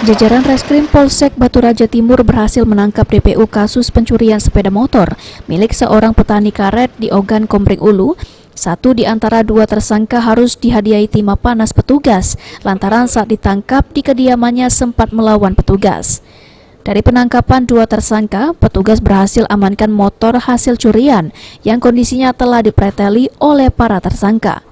Jajaran Reskrim Polsek Batu Raja Timur berhasil menangkap DPO kasus pencurian sepeda motor milik seorang petani karet di Ogan Komering Ulu. Satu di antara dua tersangka harus dihadiahi timah panas petugas lantaran saat ditangkap di kediamannya sempat melawan petugas. Dari penangkapan dua tersangka, petugas berhasil amankan motor hasil curian yang kondisinya telah dipreteli oleh para tersangka.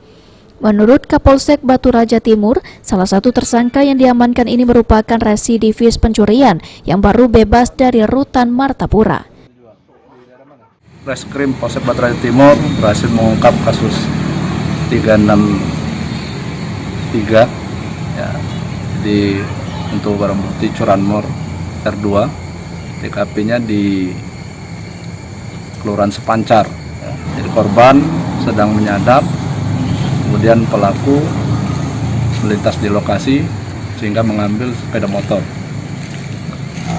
Menurut Kapolsek Batu Raja Timur, salah satu tersangka yang diamankan ini merupakan residivis pencurian yang baru bebas dari rutan Martapura. Reskrim Polsek Batu Raja Timur berhasil mengungkap kasus 363 ya. Jadi untuk barang bukti curanmor R2, TKP-nya di Kelurahan Sepancar ya. Jadi korban sedang menyadap, kemudian pelaku melintas di lokasi sehingga mengambil sepeda motor.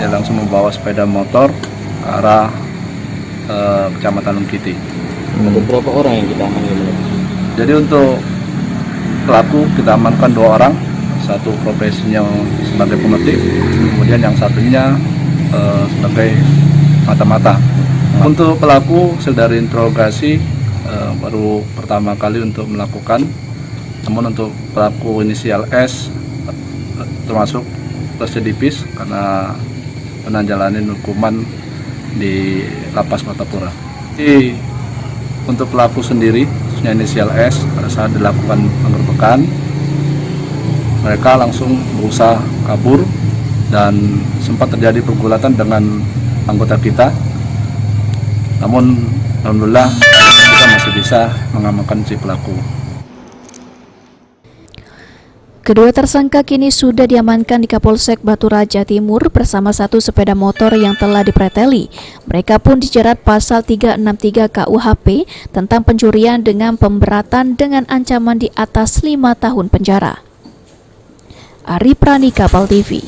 Dia langsung membawa sepeda motor ke arah Kecamatan Lungkiti. Untuk berapa orang yang kita amankan? Jadi untuk pelaku kita amankan 2 orang, satu profesinya sebagai pemetik, kemudian yang satunya sebagai mata-mata. Untuk pelaku dari interogasi baru pertama kali untuk melakukan, namun untuk pelaku inisial S termasuk residivis karena pernah jalanin hukuman di Lapas Martapura. Jadi untuk pelaku sendiri, khususnya inisial S, pada saat dilakukan penggerbekan, mereka langsung berusaha kabur dan sempat terjadi pergulatan dengan anggota kita. Namun alhamdulillah kita masih bisa mengamankan si pelaku. Kedua tersangka kini sudah diamankan di Kapolsek Batu Raja Timur bersama satu sepeda motor yang telah dipreteli. Mereka pun dijerat pasal 363 KUHP tentang pencurian dengan pemberatan dengan ancaman di atas 5 tahun penjara. Ari Prani, Kapal TV.